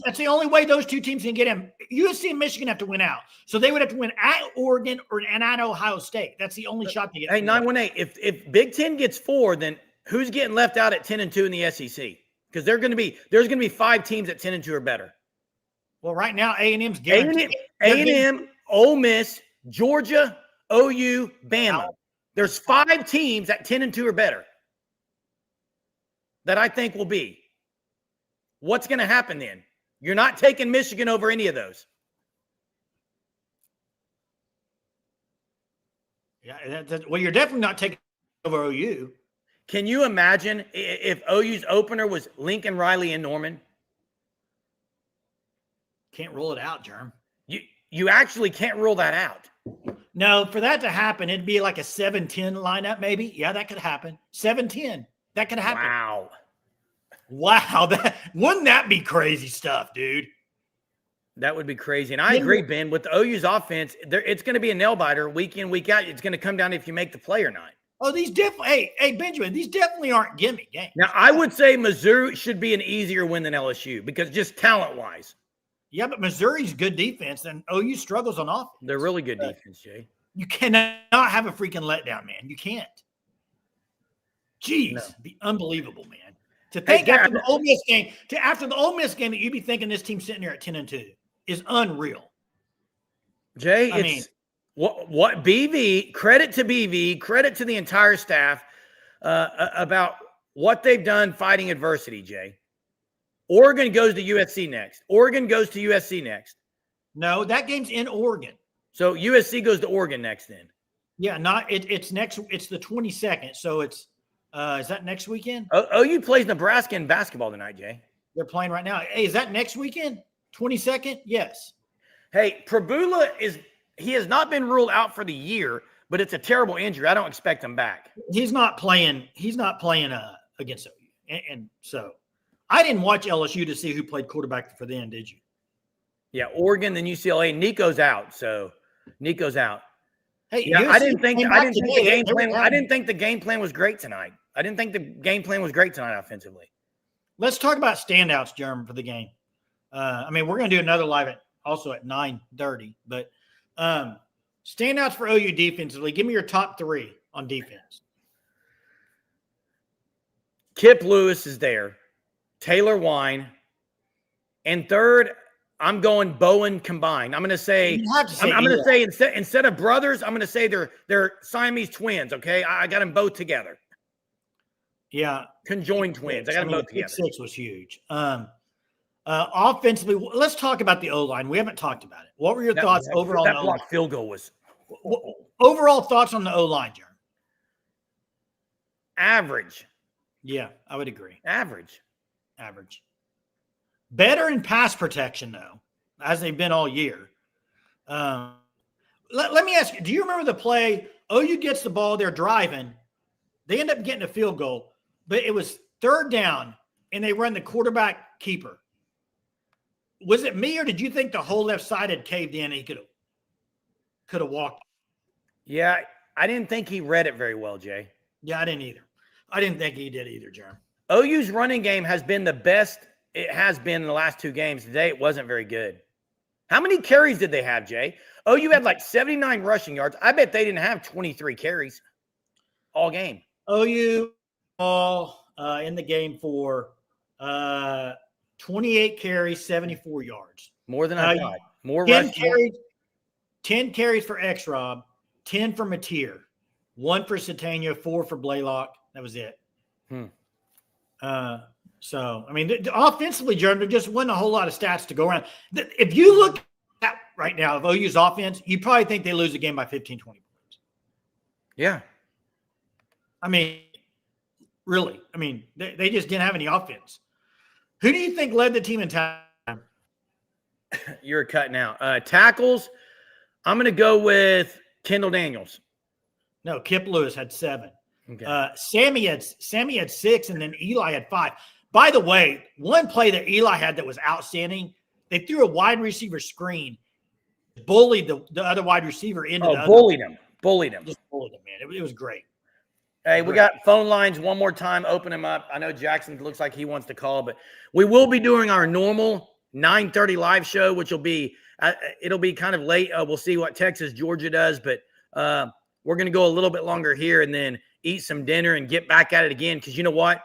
B: That's the only way those 2 teams can get in. USC and Michigan have to win out. So they would have to win at Oregon and at Ohio State. That's the only shot they get.
A: Hey, 918, if Big Ten gets 4, then who's getting left out at 10-2 in the SEC? Because there's going to be 5 teams at 10-2 or better.
B: Well, right now, A&M's guaranteed.
A: A&M, Ole Miss, Georgia, OU, Bama. There's 5 teams at 10-2 or better that I think will be. What's going to happen then? You're not taking Michigan over any of those.
B: Yeah, well, you're definitely not taking over OU.
A: Can you imagine if OU's opener was Lincoln Riley and Norman?
B: Can't rule it out, Jerm.
A: You actually can't rule that out.
B: No, for that to happen, it'd be like a 7-10 lineup, maybe. Yeah, that could happen. 7-10. That could happen. Wow. Wouldn't that be crazy stuff, dude? That
A: would be crazy. And I agree, Ben, with the OU's offense, it's going to be a nail biter week in, week out. It's going to come down to if you make the play or not.
B: Oh, these definitely. Hey, Benjamin, these definitely aren't gimme games.
A: Now, I would say Missouri should be an easier win than LSU because just talent-wise.
B: Yeah, but Missouri's good defense, and OU struggles on offense.
A: They're really good defense, Jay.
B: You cannot have a freaking letdown, man. You can't. Jeez, be unbelievable, man. To think after the Ole Miss game, that you'd be thinking this team's sitting there at 10-2 is unreal.
A: Jay, what BV, credit to BV, credit to the entire staff about what they've done fighting adversity, Jay. Oregon goes to USC next.
B: No, that game's in Oregon.
A: So USC goes to Oregon next then.
B: Yeah, it's next. It's the 22nd. So it's is that next weekend?
A: OU plays Nebraska in basketball tonight, Jay.
B: They're playing right now. Hey, is that next weekend? 22nd? Yes.
A: Hey, Prabula he has not been ruled out for the year, but it's a terrible injury. I don't expect him back.
B: He's not playing against OU. And so I didn't watch LSU to see who played quarterback for them, did you?
A: Yeah, Oregon, then UCLA. Nico's out. Hey,
B: yeah,
A: I didn't think the game plan was great tonight. Offensively.
B: Let's talk about standouts, Jeremy, for the game. We're going to do another live also at 9:30, but standouts for OU defensively. Give me your top 3 on defense.
A: Kip Lewis is there. Taylor Wine. And third, I'm going Bowen combined. I'm going to say instead of brothers, I'm going to say they're Siamese twins. Okay, I got them both together.
B: Yeah,
A: conjoined twins. I got them both together.
B: 6 was huge. Offensively, let's talk about the O-line. We haven't talked about it. What were your thoughts overall?
A: That blocked field goal was
B: overall thoughts on the O-line, Jeremy?
A: average.
B: Yeah, I would agree.
A: Average.
B: Better in pass protection, though, as they've been all year. Let me ask you, do you remember the play? OU gets the ball, they're driving. They end up getting a field goal, but it was third down, and they run the quarterback keeper. Was it me, or did you think the whole left side had caved in and he could have walked?
A: Yeah, I didn't think he read it very well, Jay.
B: Yeah, I didn't either. I didn't think he did either, Jeremy.
A: OU's running game has been the best it has been in the last 2 games. Today, it wasn't very good. How many carries did they have, Jay? OU had like 79 rushing yards. I bet they didn't have 23 carries all game.
B: OU all in the game for 28 carries, 74 yards.
A: More than I thought. More
B: 10
A: rush
B: carries, 10 carries for X-Rob, 10 for Mateer, 1 for Satania, 4 for Blaylock. That was it. So, I mean, offensively, Jeremy, there just wasn't a whole lot of stats to go around. If you look at right now of OU's offense, you probably think they lose the game by 15, 20 points.
A: Yeah.
B: I mean, really. I mean, they just didn't have any offense. Who do you think led the team in time?
A: You're cutting out. Tackles, I'm going to go with Kendall Daniels.
B: No, Kip Lewis had 7.
A: Okay.
B: Sammy had 6, and then Eli had 5. By the way, one play that Eli had that was outstanding, they threw a wide receiver screen, bullied the other wide receiver into the
A: bullied him.
B: Just bullied him, man. It was great.
A: Hey, we got phone lines one more time. Open them up. I know Jackson looks like he wants to call, but we will be doing our normal 9:30 live show, which will be it'll be kind of late. We'll see what Texas, Georgia does, but we're going to go a little bit longer here and then eat some dinner and get back at it again. Because you know what?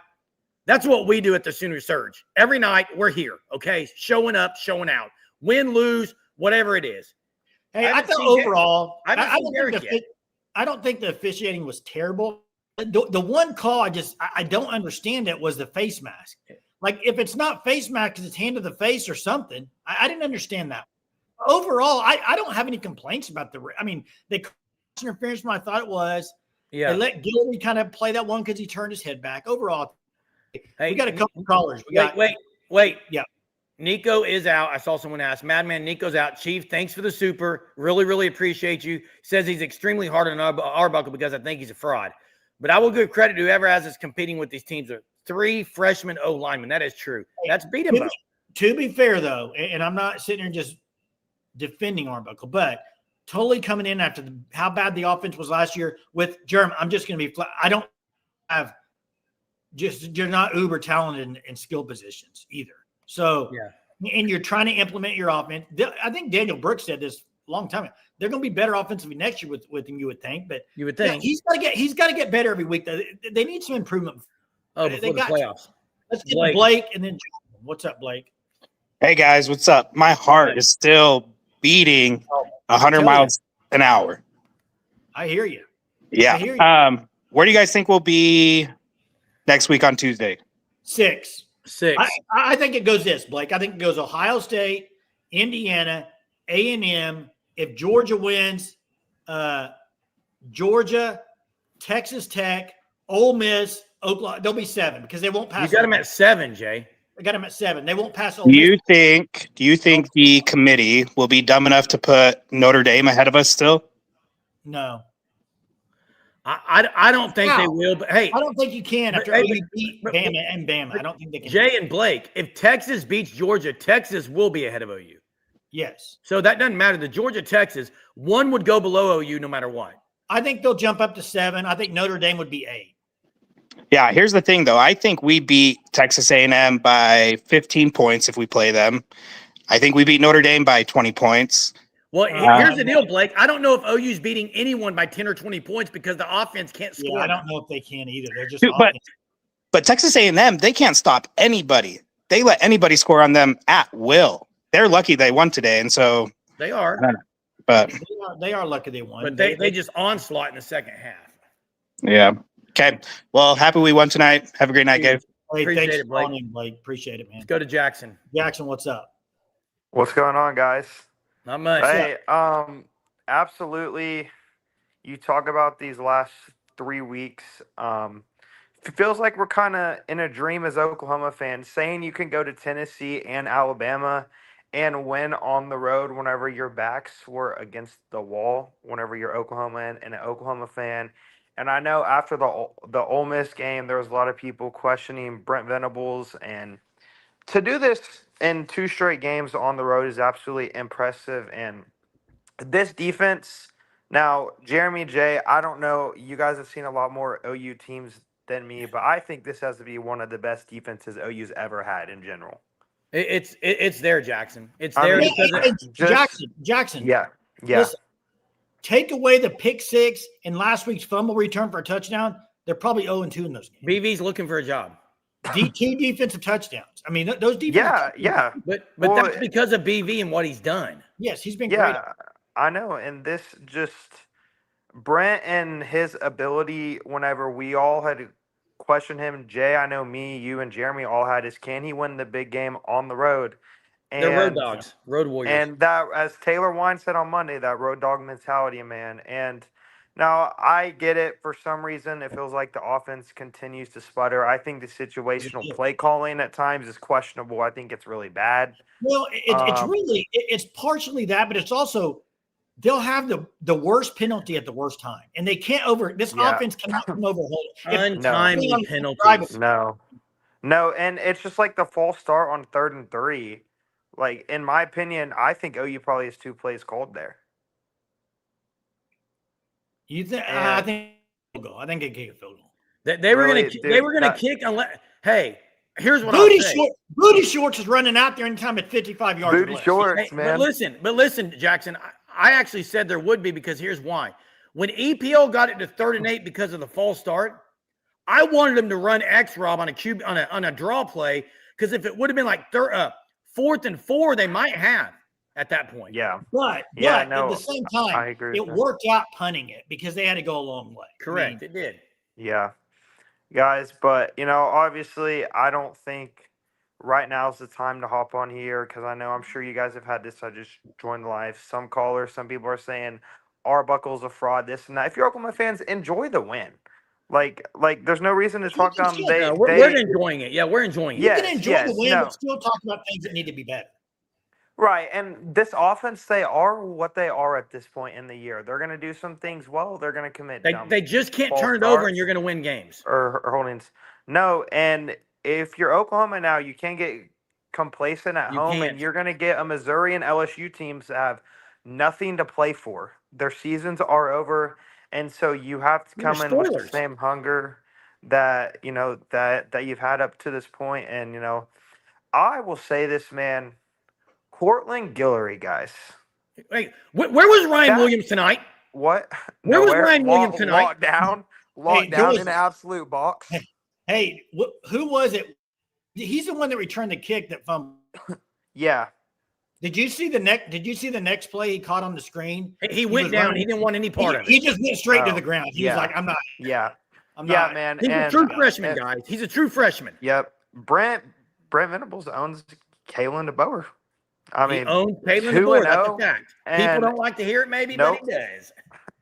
A: That's what we do at the Sooner Surge. Every night we're here, okay? Showing up, showing out. Win, lose, whatever it is.
B: Hey, I thought overall,
A: I
B: don't think the officiating was terrible. The one call I don't understand it was the face mask. Like, if it's not face mask because it's hand to the face or something, I didn't understand that. Overall, I don't have any complaints about they interference when I thought it was.
A: Yeah.
B: They let Gilly kind of play that one because he turned his head back. Overall,
A: hey,
B: we got a couple of callers.
A: Wait.
B: Yeah.
A: Nico is out. I saw someone ask. Madman, Nico's out. Chief, thanks for the super. Really, really appreciate you. Says he's extremely hard on Arbuckle because I think he's a fraud. But I will give credit to whoever has us competing with these teams. 3 freshman O linemen. That is true. That's beat him up.
B: To be fair, though, and I'm not sitting here just defending Arbuckle, but totally coming in after how bad the offense was last year with Jeremy. I'm just going to be flat. I don't have you're not uber talented in skill positions either. So, and you're trying to implement your offense. I think Daniel Brooks said this a long time ago. They're going to be better offensively next year with him, you would think. But
A: you would think
B: he's got to get better every week. They need some improvement.
A: Oh, before the playoffs.
B: Let's get Blake and then John. What's up, Blake?
J: Hey guys, what's up? My heart is still beating 100 miles an hour.
B: I hear you.
J: Yeah.
B: I hear you.
J: Where do you guys think we'll be next week on Tuesday?
B: 6. I think it goes this, Blake. I think it goes Ohio State, Indiana, A&M. If Georgia wins, Georgia, Texas Tech, Ole Miss, Oklahoma, they'll be 7 because they won't pass.
A: You got them at 7, Jay.
B: I got them at 7. They won't pass.
J: Do you think the committee will be dumb enough to put Notre Dame ahead of us still?
B: No.
A: I don't think they will, but hey.
B: I don't think you can after OU beat Bama and Bama. I don't think they can.
A: Jay and Blake, if Texas beats Georgia, Texas will be ahead of OU.
B: Yes.
A: So that doesn't matter. The Georgia-Texas, one would go below OU no matter what.
B: I think they'll jump up to 7. I think Notre Dame would be 8.
J: Yeah, here's the thing, though. I think we beat Texas A&M by 15 points if we play them. I think we beat Notre Dame by 20 points.
A: Well, here's the deal, Blake. I don't know if OU's beating anyone by 10 or 20 points because the offense can't score.
B: Yeah, I don't know if they can either. They're just
J: but Texas A&M, they can't stop anybody. They let anybody score on them at will. They're lucky they won today, and so
A: they are.
J: I don't know, but
B: they are lucky they won.
A: But they just onslaught in the second half.
J: Yeah. Okay. Well, happy we won tonight. Have a great night, guys.
B: Hey,
A: Appreciate
B: thanks
A: it,
B: for
A: Blake.
B: calling in, Blake. Appreciate it, man.
A: Let's go to Jackson.
B: Jackson, what's up?
K: What's going on, guys?
A: Not much.
K: Hey, absolutely. You talk about these last 3 weeks. It feels like we're kind of in a dream as Oklahoma fans, saying you can go to Tennessee and Alabama and win on the road whenever your backs were against the wall, whenever you're Oklahoma and an Oklahoma fan. And I know after the Ole Miss game, there was a lot of people questioning Brent Venables, and to do this in 2 straight games on the road is absolutely impressive. And this defense, now, Jeremy J, I don't know. You guys have seen a lot more OU teams than me, but I think this has to be one of the best defenses OU's ever had in general.
A: It's there, Jackson. It's
K: I
A: there
K: mean,
A: because
B: Jackson.
K: Yeah.
B: Listen, take away the pick six and last week's fumble return for a touchdown, they're probably 0-2 in those games.
A: BV's looking for a job.
B: DT defensive touchdowns. I mean, those defensive
K: Yeah.
A: But
K: Well,
A: that's because of BV and what he's done.
B: Yes, he's been great.
K: Yeah, I know. And this just Brent and his ability, whenever we all had questioned him, Jay, I know me, you, and Jeremy all had is can he win the big game on the road? And
A: They're road dogs, road warriors.
K: And that, as Taylor Wine said on Monday, that road dog mentality, man. And now I get it. For some reason, it feels like the offense continues to sputter. I think the situational play calling at times is questionable. I think it's really bad.
B: Well, it's partially that, but it's also they'll have the worst penalty at the worst time, and they can't offense cannot come overhold it.
A: Untimely penalties.
K: No, and it's just like the false start on 3rd and 3. Like, in my opinion, I think OU probably has 2 plays called there.
B: You think? I think I think they kick a field goal.
A: They were
K: Really,
A: gonna
K: dude,
A: they were gonna
K: that-
A: kick unless. Hey, here's what
B: Booty
A: I'll say.
B: Booty Shorts is running out there anytime at 55 yards.
K: Booty
B: or less.
K: shorts,
A: Hey,
K: man.
A: but listen, Jackson. I actually said there would be because here's why. When EPO got it to 3rd and 8 because of the false start, I wanted him to run X Rob on a draw play because if it would have been like 4th and 4, they might have at that point.
K: Yeah.
B: But
K: Yeah,
B: at the same time,
K: I agree
B: it
K: with that.
B: worked out punting it because they had to go a long way.
A: Correct. It did.
K: Yeah. Guys, but, obviously, I don't think right now is the time to hop on here because I'm sure you guys have had this. I just joined live. Some callers, some people are saying Arbuckle's a fraud, this and that. If you're Oklahoma fans, enjoy the win. Like, there's no reason to talk down.
A: We're enjoying it. Yeah, we're enjoying it.
B: You can enjoy the win, but still talk about things that need to be better.
K: Right, and this offense, they are what they are at this point in the year. They're going to do some things well. They're going to commit.
A: They just can't
K: false
A: turn it over,
K: starts
A: and you're going to win games.
K: or holdings. No, and if you're Oklahoma now, you can't get complacent at home, and you're going to get a Missouri and LSU teams that have nothing to play for. Their seasons are over, and so you have to come in with the same hunger that that you've had up to this point. And I will say this, man. Cortland Guillory, guys.
A: Wait, where was Ryan Williams tonight?
K: What?
A: Where was Ryan Williams tonight?
K: Locked down in the absolute box.
B: Hey, who was it? He's the one that returned the kick that fumbled.
K: Yeah.
B: Did you see the next play he caught on the screen?
A: He went down. He didn't want any part of it.
B: He just went straight to the ground. He was like, "I'm not."
K: Yeah.
B: I'm not.
K: Man.
A: He's a true freshman, guys. He's a true freshman.
K: Yep. Brent Venables owns Kalen DeBoer. I mean,
A: he owns Kalen DeBoer. That's a fact. People don't like to hear it, maybe, but he does.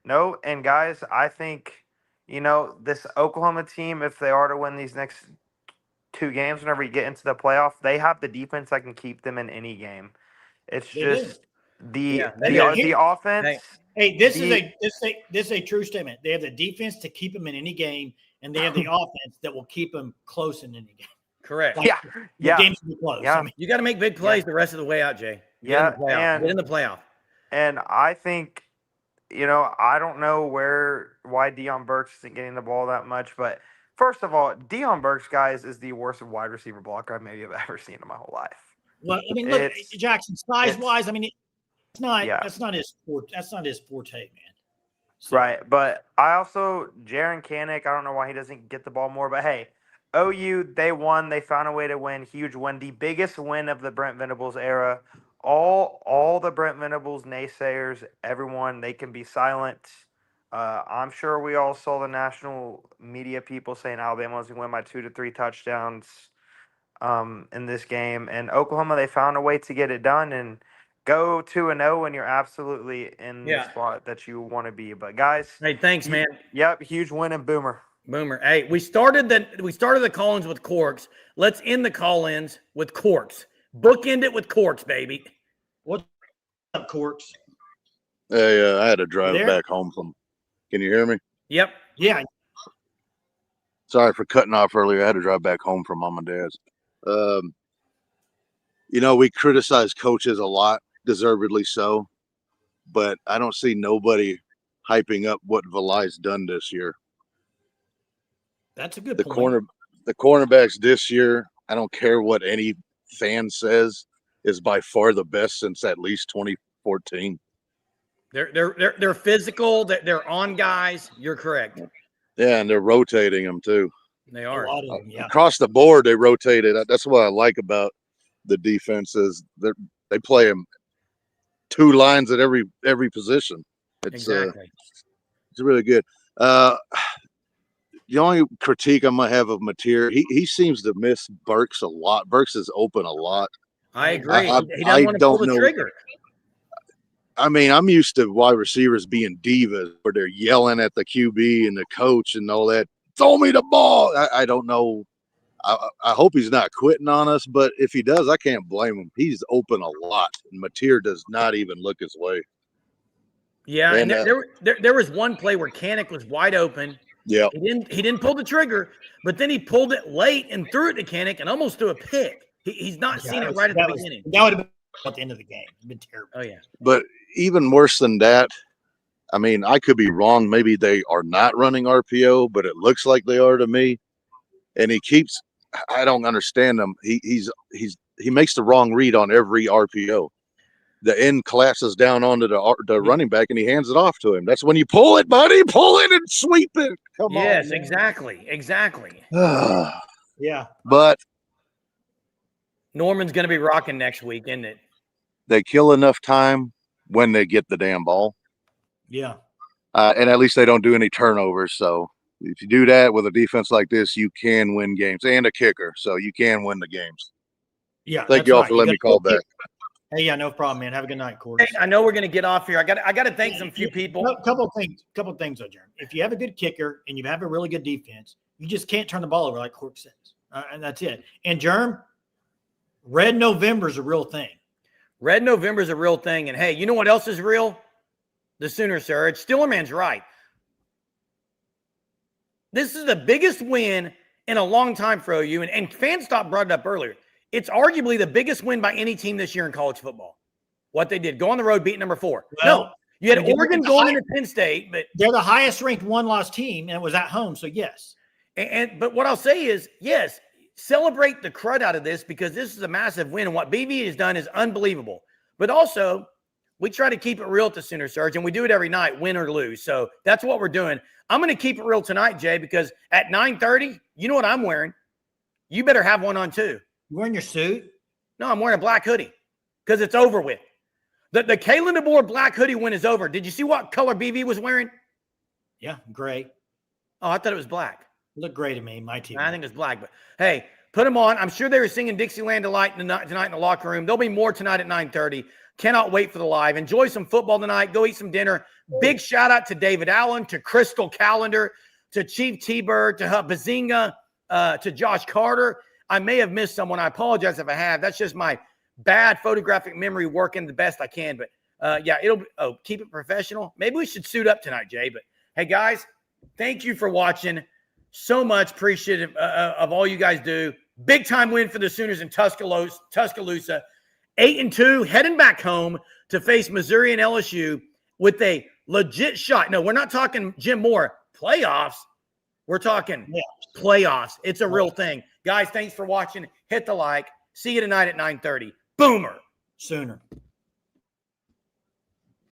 K: No, and guys, I think this Oklahoma team, if they are to win these next 2 games, whenever you get into the playoff, they have the defense that can keep them in any game. It's just the offense.
B: Hey, this is a true statement. They have the defense to keep them in any game, and they have the offense that will keep them close in any game.
A: Correct.
B: The games will be close.
K: Yeah.
B: I mean,
A: You got to make big plays the rest of the way out, Jay. Get in the playoff.
K: And I think, I don't know why Deion Burks isn't getting the ball that much, but first of all, Deion Burks, guys, is the worst wide receiver blocker I maybe have ever seen in my whole life.
B: Well, I mean, look, Jackson, size-wise, I mean, it's not. That's not his forte. That's not his forte, man. So.
K: Right, but I also Jaron Kanik. I don't know why he doesn't get the ball more, but hey, OU, they won. They found a way to win. Huge win. The biggest win of the Brent Venables era. All the Brent Venables naysayers, everyone, they can be silent. I'm sure we all saw the national media people saying Alabama was going to win by 2 to 3 touchdowns in this game. And Oklahoma, they found a way to get it done and go 2-0, and you're absolutely in the spot that you want to be. But guys,
A: hey, thanks, man.
K: Yep, huge win in Boomer.
A: Boomer. Hey, we started the call-ins with corks. Let's end the call-ins with corks. Bookend it with corks, baby.
B: What's up, corks?
C: Hey, I had to drive
B: there?
C: back home from. Can you hear me?
A: Yep.
B: Yeah.
C: Sorry for cutting off earlier. I had to drive back home from mom and dad's. We criticize coaches a lot, deservedly so, but I don't see nobody hyping up what Valai's done this year.
B: That's a good
C: The
B: point.
C: The cornerbacks this year, I don't care what any fan says, is by far the best since at least 2014.
A: They're physical. They're on guys. You're correct.
C: Yeah, and they're rotating them too.
A: They are.
B: A lot of them, yeah.
C: Across the board, they rotated. That's what I like about the defense is they play them 2 lines at every position. It's
A: Exactly.
C: it's really good. The only critique I might have of Mateer, he seems to miss Burks a lot. Burks is open a lot.
A: I agree. He
C: I
A: doesn't want to pull
C: don't
A: the
C: know.
A: trigger.
C: I mean, I'm used to wide receivers being divas where they're yelling at the QB and the coach and all that. Throw me the ball. I don't know. I hope he's not quitting on us, but if he does, I can't blame him. He's open a lot, and Mateer does not even look his way.
A: Yeah, and there was one play where Kanik was wide open.
C: Yeah,
A: he didn't pull the trigger, but then he pulled it late and threw it to Kanik and almost threw a pick. He's not seen it right at the beginning.
B: That would have been at the end of the game. It'd been terrible.
A: Oh yeah.
C: but even worse than that, I mean, I could be wrong. Maybe they are not running RPO, but it looks like they are to me. And he keeps. I don't understand him. He makes the wrong read on every RPO. The end collapses down onto the running back, and he hands it off to him. That's when you pull it, buddy. Pull it and sweep it. Come on.
A: Yes, exactly.
B: Yeah.
C: But
A: Norman's going to be rocking next week, isn't it?
C: they kill enough time when they get the damn ball.
B: Yeah.
C: And at least they don't do any turnovers. So if you do that with a defense like this, you can win games, and a kicker. So you can win the games.
B: Yeah.
C: Thank you all for letting me call back.
B: Hey, yeah, no problem, man. Have a good night, Corey.
A: Hey, I know we're going to get off here. I got to thank some few people.
B: A couple of things, though, Jeremy. If you have a good kicker and you have a really good defense, you just can't turn the ball over like Cork says. And that's it. And Jerm, Red November is a real thing.
A: Red November is a real thing. And hey, you know what else is real? The Sooner Surge. Stillerman's right. This is the biggest win in a long time for OU. And Fanstop brought it up earlier. It's arguably the biggest win by any team this year in college football. What they did, go on the road, beat number 4.
B: Well,
A: no, you had Oregon going into Penn State, but
B: they're the highest ranked one-loss team, and it was at home. So yes.
A: But what I'll say is, yes, celebrate the crud out of this because this is a massive win, and what BV has done is unbelievable. But also, we try to keep it real at the Sooner Surge, and we do it every night, win or lose. So that's what we're doing. I'm going to keep it real tonight, Jay, because at 9:30, you know what I'm wearing? You better have one on too.
B: You wearing your suit?
A: No, I'm wearing a black hoodie because it's over with. The Kalen DeBoer black hoodie win is over. Did you see what color BV was wearing?
B: Yeah, gray.
A: Oh, I thought it was black.
B: Look gray to me, my team.
A: I think it's black, but hey, put them on. I'm sure they were singing Dixieland Delight tonight in the locker room. There'll be more tonight at 9:30. Cannot wait for the live. Enjoy some football tonight. Go eat some dinner. Big shout out to David Allen, to Crystal Calendar, to Chief T-Bird, to Bazinga, to Josh Carter. I may have missed someone. I apologize if I have. That's just my bad photographic memory working the best I can. But yeah, keep it professional. Maybe we should suit up tonight, Jay. But hey, guys, thank you for watching. So much appreciative of all you guys do. Big time win for the Sooners in Tuscaloosa. 8-2, heading back home to face Missouri and LSU with a legit shot. No, we're not talking Jim Moore playoffs. We're talking playoffs. It's a real thing. Guys, thanks for watching. Hit the like. See you tonight at 9:30. Boomer.
B: Sooner.